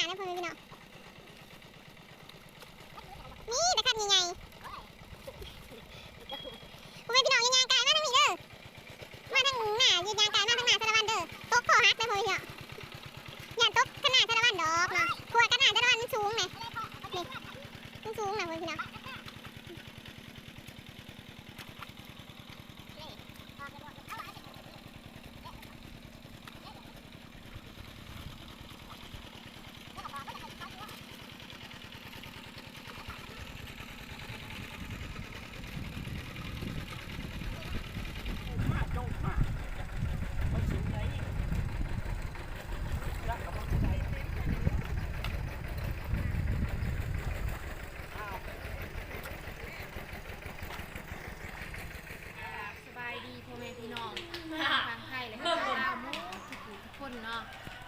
นะพ่อแม่พี่น้องนี่ตะขันใหญ่ๆพ่อแม่พี่น้องยางกายมาทางนี้เด้อมาทางหน้ายืนยางกายมาทางหน้าสารวัตรเด้อตกคอหักนะพ่อแม่พี่น้องอย่าตกขนาดสารวัตรดอกเนาะขวดขนาดสารวัตรมันสูงไงนี่มันสูงนะพ่อแม่พี่น้อง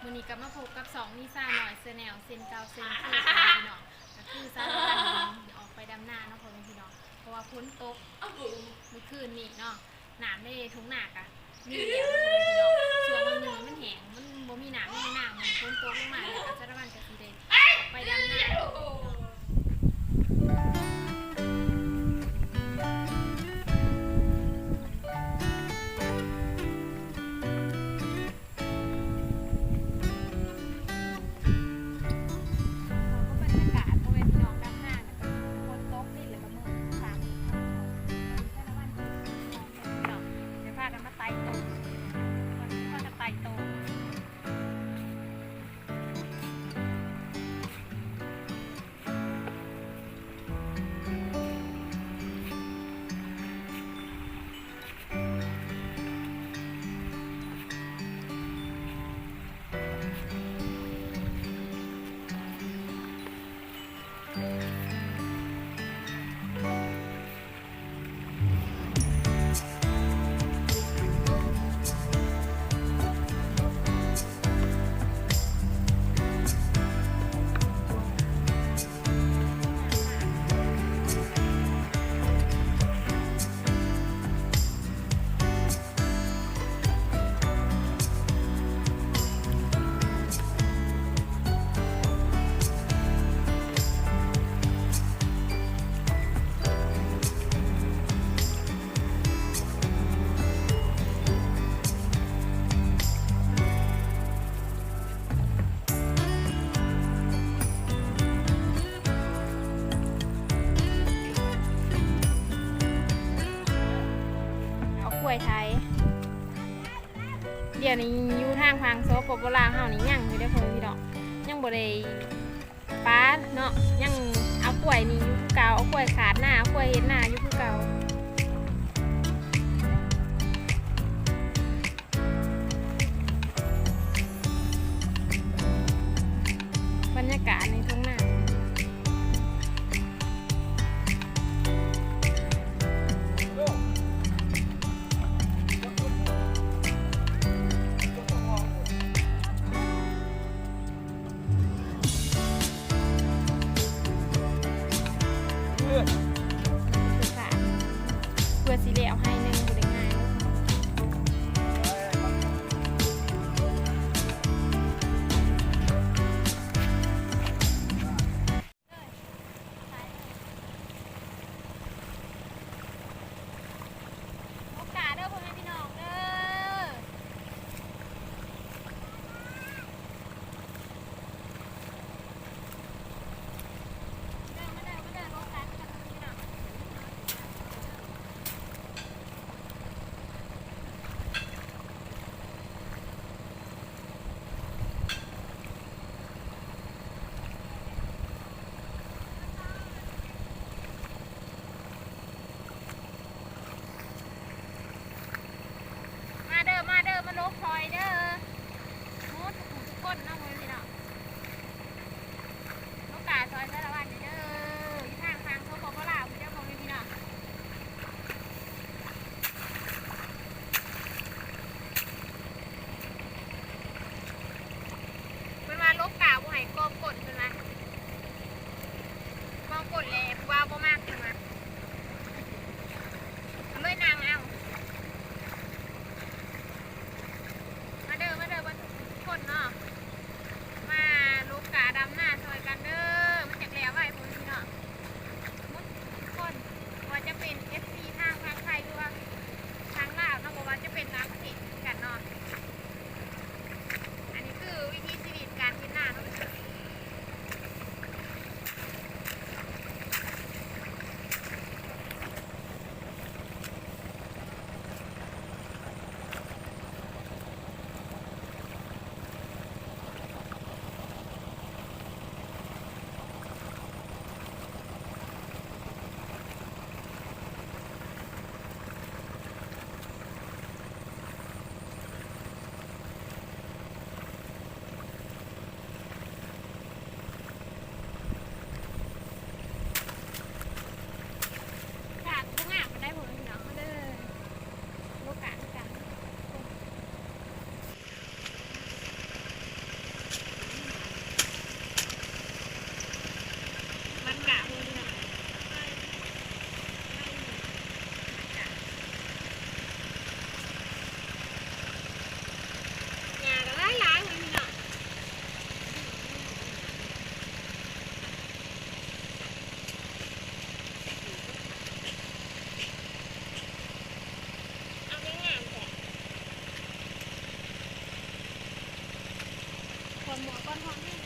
วันนี้ก็มาพบกับ2นิซ่าหน่อยแนลเซนเกาเซนคือพี่น้องก็คือสารพัดออกไปดำนาเนาะพ่อแม่พี่น้องเพราะว่าฝนตกเมื่อคืนนี้เนาะน้ำในทุ่งนาอ่ะมีเดียวพี่น้องช่วงวันนี้มันแห้งมันบ่มีน้ำไม่มีน้ำมันฝนตกลงมาแล้วก็สารพัดก็สิได้ออกไปดำนากล้วยไทยเดี๋ยวนี้อยู่ทางพังโซปโบราณเฮานี่ยังอยู่ได้อพ่อแม่พี่น้องยังบ่ได้ป้าเนาะยังเอากล้วยนี่อยู่คือเก่าเอากล้วยขาดหน้าเอากล้วยเฮ็ดหน้าอยู่คือเก่าบรรยากาศในทุ่งนา หมวกก้อนทองนี่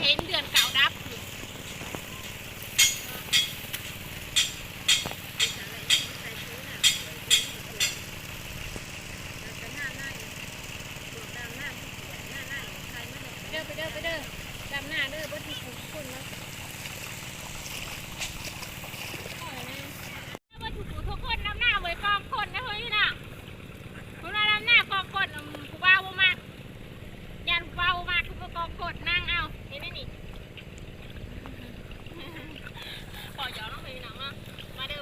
เห็นเดือนเก่าดับไปเด้อดำหน้าเด้อบ่ที่คุณเนาะบ่ถูกทุกคนดำหน้าไว้กองคนนะเฮ้ยน่ะคุณว่าดำหน้ากองคนผู้บ่าวบ่มายันผู้บ่าวบ่มาทุกกองคนนั่งเอาเห็นไหมนี่ปล่อยย้อนลงไปหนังอ่ะมาเด้อ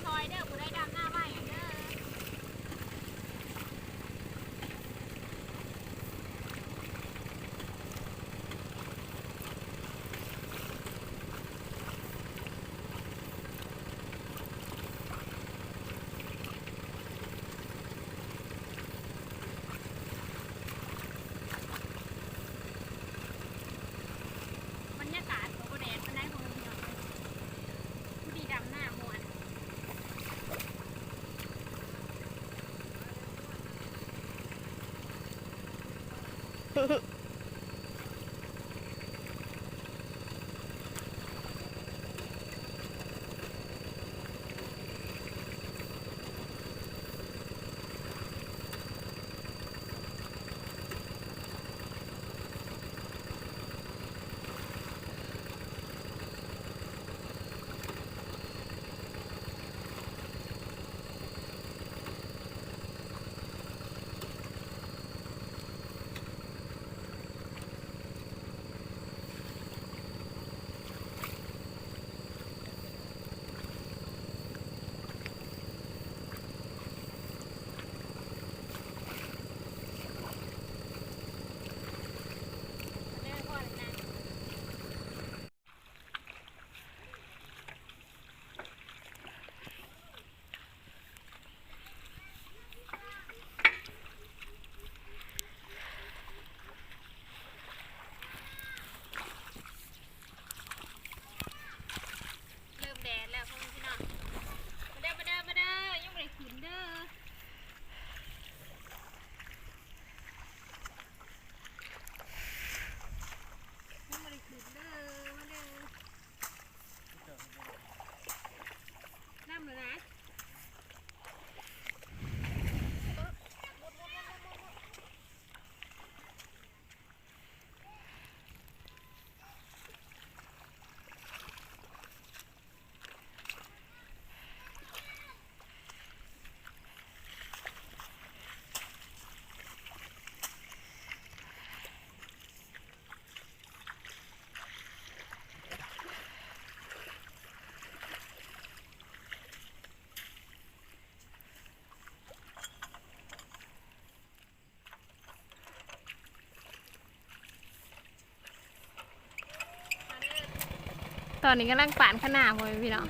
ซอยเด้อผู้ได้ดำหน้าไว้เด้อบรรยากาศของแดดมันได้ของเราผู้ดีดำหน้ามวน บ ตอนนี้กำลังป่านขนาดพ่อแม่พี่น้อง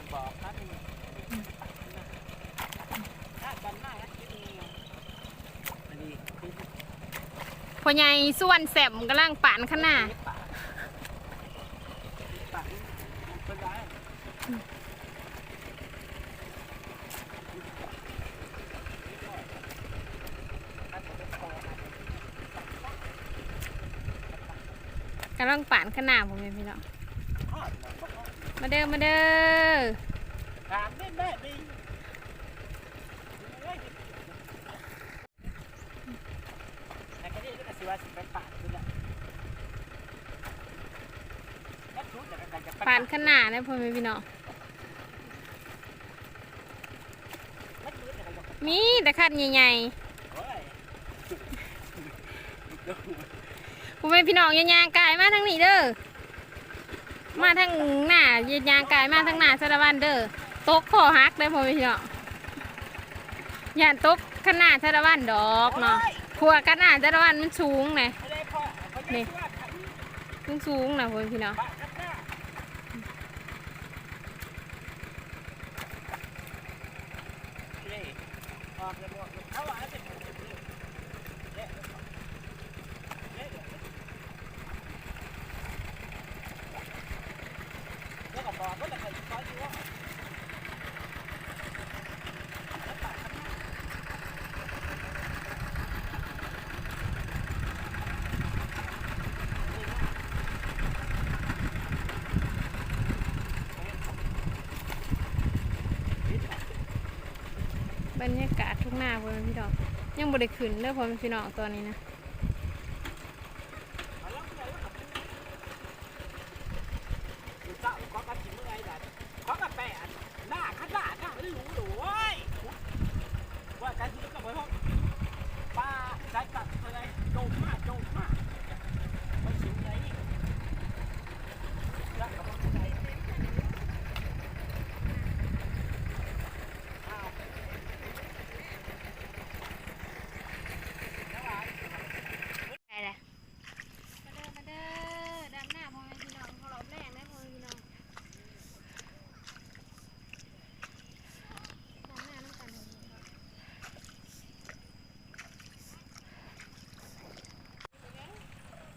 พ่อใหญ่ส่วนแสมกำลังป่านขนาดกำลังป่านขนาดพ่อแม่พี่น้องมาเด้อมาเด้อป่านขนาดนะพ่อแม่พี่น้องมีแต่ขัดใหญ่ๆพ่อแม่พี่น้องยางกายมาทางนี้เด้อมาทางหน้ายางกายมาทางหน้าสารวัตรเด้อตกคอหักได้พ่อแม่พี่น้องอย่าตกขนาดสารวัตรดอกเนาะขัวขนาดสารวัตรมันสูงไงนี่สูงนะพ่อแม่พี่น้องบรรยากาศทุ่งนาพ่อแม่พี่น้องยังบ่ได้ขึ้นเด้อพ่อแม่พี่น้องตอนนี้นะ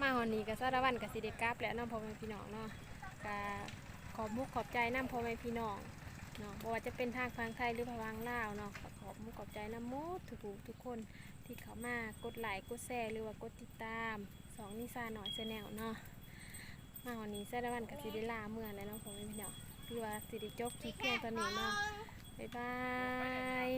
มาวันนี้ก็สารวัตรกับสิเด็กกราบแล้วน้องพ่อแม่พี่น้องเนาะก็ขอบมุกขอบใจน้ำพ่อแม่พี่น้องเนาะบ่ว่าจะเป็นทางฟังไทยหรือฟังลาวเนาะขอบมุกขอบใจน้ำมูดทุกคนที่เขามากดไลค์กดแชร์หรือว่ากดติดตามสองนิสาหน่อยแนลเนาะมาวันนี้สารวัตรกับสิเดลาเมื่อแล้วเนาะพ่อแม่พี่น้องคือว่าสิเดจบคลิปเพียงตอนนี้เนาะบ๊ายบาย